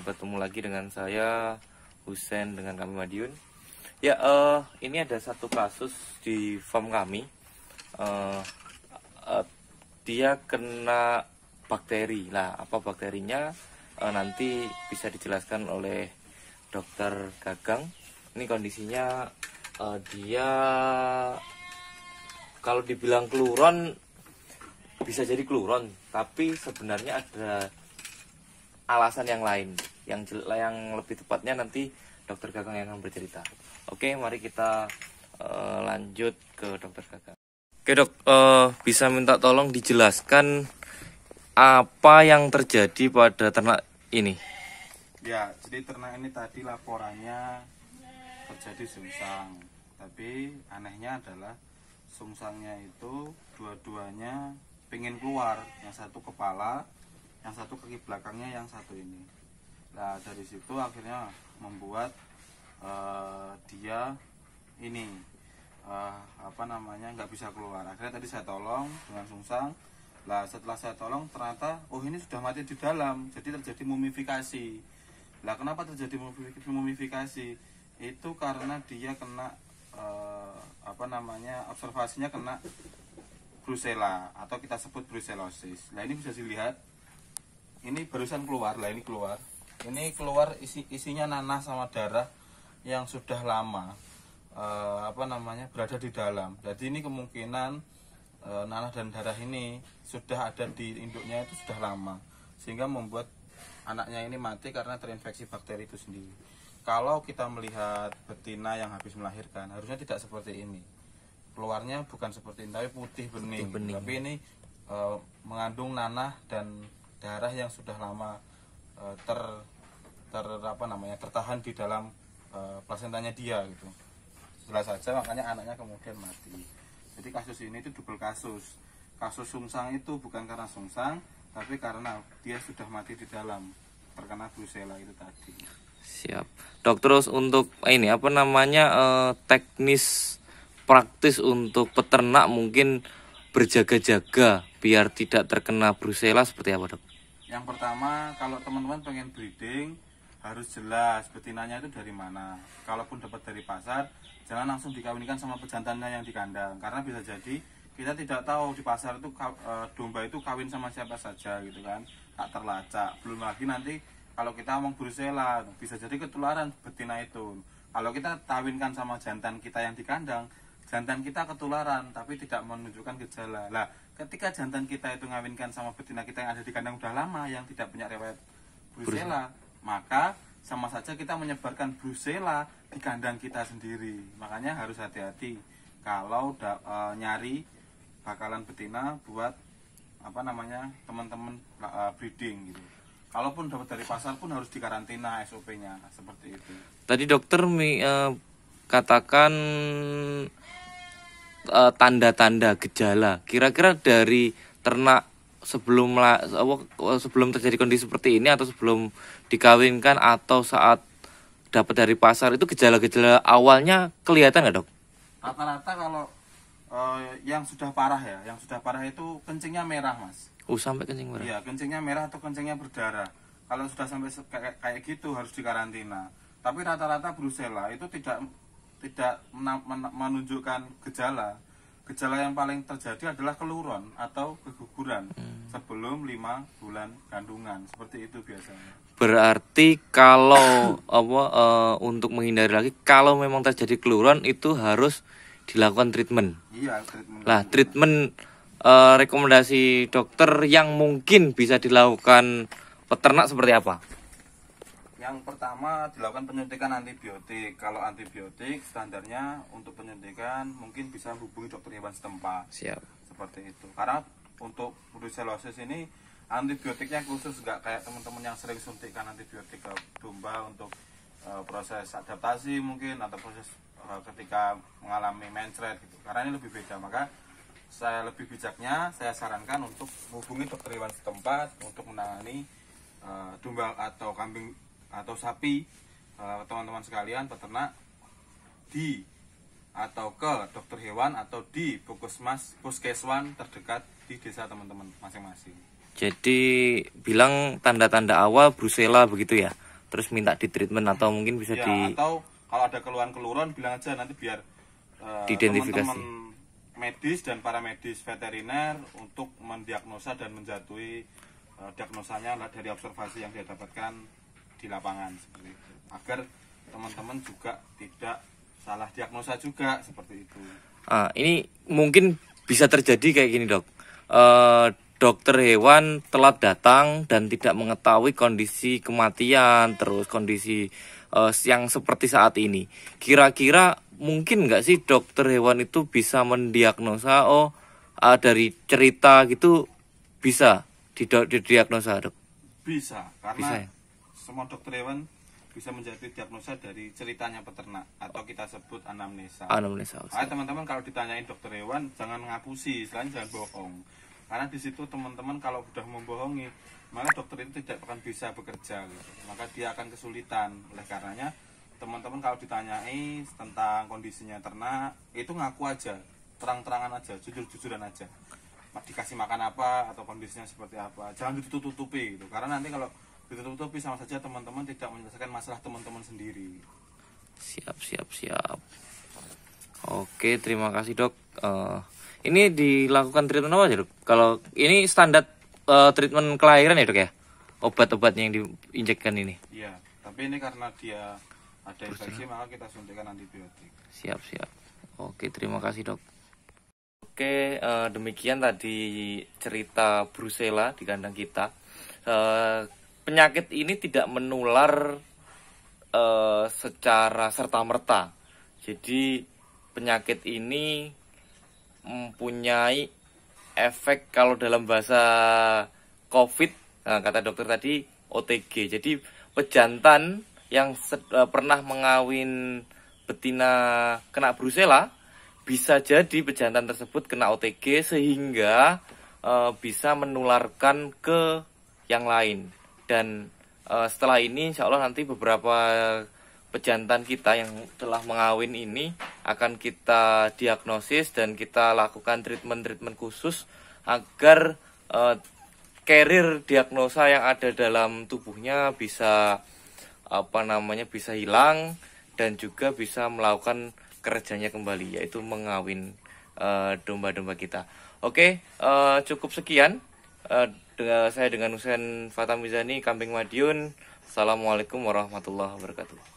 bertemu lagi dengan saya Husen dengan kami Madiun. Ya, ini ada satu kasus di farm kami. Dia kena bakteri. Lah, apa bakterinya? Nanti bisa dijelaskan oleh Dokter Gagang. Ini kondisinya dia kalau dibilang kluron bisa jadi kluron, tapi sebenarnya ada alasan yang lain. Yang lebih tepatnya nanti Dokter Gagang yang akan bercerita. Oke, mari kita lanjut ke Dokter Gagang. Oke dok, bisa minta tolong dijelaskan apa yang terjadi pada ternak ini? Ya, jadi ternak ini tadi laporannya terjadi sungsang. Tapi anehnya adalah sungsangnya itu dua-duanya pengen keluar. Yang satu kepala, yang satu kaki belakangnya, yang satu ini. Nah, dari situ akhirnya membuat dia ini nggak bisa keluar. Akhirnya tadi saya tolong dengan sungsang. Lah setelah saya tolong ternyata ini sudah mati di dalam, jadi terjadi mumifikasi. Lah kenapa terjadi mumifikasi? Itu karena dia kena observasinya kena Brucella atau kita sebut brucellosis. Nah ini bisa dilihat, ini barusan keluar. Lah ini keluar, isinya nanah sama darah yang sudah lama berada di dalam. Jadi ini kemungkinan nanah dan darah ini sudah ada di induknya itu sudah lama, sehingga membuat anaknya ini mati karena terinfeksi bakteri itu sendiri. Kalau kita melihat betina yang habis melahirkan, harusnya tidak seperti ini. Keluarnya bukan seperti ini, tapi putih bening. Tapi ini mengandung nanah dan darah yang sudah lama tertahan di dalam plasentanya dia gitu. Jelas saja makanya anaknya kemudian mati. Jadi kasus ini itu double kasus. Kasus sungsang itu bukan karena sungsang, tapi karena dia sudah mati di dalam, terkena Brucella itu tadi. Siap. Dok, terus untuk ini teknis praktis untuk peternak mungkin berjaga-jaga biar tidak terkena Brucella seperti apa, Dok? Yang pertama, kalau teman-teman pengen breeding, harus jelas betinanya itu dari mana. Kalaupun dapat dari pasar, jangan langsung dikawinkan sama pejantannya yang di kandang, karena bisa jadi kita tidak tahu di pasar itu domba itu kawin sama siapa saja gitu kan, tak terlacak. Belum lagi nanti kalau kita ngomong Brucella, bisa jadi ketularan betina itu. Kalau kita kawinkan sama jantan kita yang di kandang, jantan kita ketularan tapi tidak menunjukkan gejala. Lah, ketika jantan kita itu ngawinkan sama betina kita yang ada di kandang udah lama yang tidak punya riwayat Brucella, maka sama saja kita menyebarkan Brucella di kandang kita sendiri. Makanya harus hati-hati kalau nyari bakalan betina buat teman-teman breeding gitu. Kalaupun dapat dari pasar pun harus dikarantina, SOP-nya seperti itu. Tadi dokter katakan tanda-tanda gejala. Kira-kira dari ternak sebelum terjadi kondisi seperti ini, atau sebelum dikawinkan, atau saat dapat dari pasar, itu gejala-gejala awalnya kelihatan nggak, Dok? Rata-rata kalau yang sudah parah itu kencingnya merah, Mas. Sampai kencing merah? Iya, kencingnya merah atau kencingnya berdarah. Kalau sudah sampai kayak gitu harus dikarantina. Tapi rata-rata Brucella itu tidak menunjukkan gejala. Gejala yang paling terjadi adalah keluron atau keguguran sebelum 5 bulan kandungan. Seperti itu biasanya. Berarti kalau untuk menghindari lagi, kalau memang terjadi keluron itu harus dilakukan treatment. Iya, treatment. Lah, treatment rekomendasi dokter yang mungkin bisa dilakukan peternak seperti apa? Yang pertama dilakukan penyuntikan antibiotik. Kalau antibiotik standarnya untuk penyuntikan mungkin bisa hubungi dokter hewan setempat. Siap. Seperti itu. Karena untuk brucellosis ini antibiotiknya khusus, nggak kayak teman-teman yang sering suntikan antibiotik ke domba untuk proses adaptasi mungkin, atau proses ketika mengalami mencret gitu. Karena ini lebih beda, maka saya lebih bijaknya saya sarankan untuk menghubungi dokter hewan setempat untuk menangani domba atau kambing atau sapi teman-teman sekalian peternak atau ke dokter hewan atau di puskesmas terdekat di desa teman-teman masing-masing. Jadi bilang tanda-tanda awal brucella begitu ya. Terus minta di treatment atau mungkin bisa Ya, atau kalau ada keluhan-keluhan bilang aja, nanti biar diidentifikasi. teman-teman medis dan para medis veteriner untuk mendiagnosa dan menjatuhi diagnosanya dari observasi yang dia dapatkan di lapangan seperti itu. Agar teman-teman juga tidak salah diagnosa juga seperti itu. Ini mungkin bisa terjadi kayak gini dok. Dokter hewan telat datang dan tidak mengetahui kondisi kematian, terus kondisi yang seperti saat ini. Kira-kira mungkin nggak sih dokter hewan itu bisa mendiagnosa, dari cerita gitu bisa didiagnosa dok? Bisa, karena Bisa ya? semua dokter hewan bisa menjadi diagnosa dari ceritanya peternak atau kita sebut anamnesa. Anamnesa. Teman-teman kalau ditanyain dokter hewan jangan ngapusi, selain jangan bohong. Karena di situ teman-teman kalau sudah membohongi, maka dokter itu tidak akan bisa bekerja, gitu. Maka dia akan kesulitan. Oleh karenanya teman-teman kalau ditanyai tentang kondisinya ternak, itu ngaku aja, terang-terangan aja, jujur-jujuran aja. Dikasih makan apa atau kondisinya seperti apa, jangan ditutup-tutupi gitu. Karena nanti kalau ditutup-tutupi sama saja teman-teman tidak menyelesaikan masalah teman-teman sendiri. Siap. Oke, terima kasih dok. Ini dilakukan treatment apa aja dok? Kalau ini standar treatment kelahiran ya dok ya? Obat-obatnya yang diinjekkan ini. Iya, tapi ini karena dia ada infeksi maka kita suntikan antibiotik. Siap. Oke, terima kasih dok. Oke, demikian tadi cerita brucella di kandang kita. Penyakit ini tidak menular secara serta-merta. Jadi penyakit ini mempunyai efek, kalau dalam bahasa COVID, kata dokter tadi OTG. Jadi pejantan yang pernah mengawin betina kena brucella, bisa jadi pejantan tersebut kena OTG sehingga bisa menularkan ke yang lain. Dan setelah ini insya Allah nanti beberapa pejantan kita yang telah mengawin ini akan kita diagnosis dan kita lakukan treatment khusus agar carrier diagnosa yang ada dalam tubuhnya bisa bisa hilang dan juga bisa melakukan kerjanya kembali, yaitu mengawin domba-domba kita. Oke, cukup sekian saya dengan Husain Fatamizani, Kambing Madiun. Assalamualaikum warahmatullahi wabarakatuh.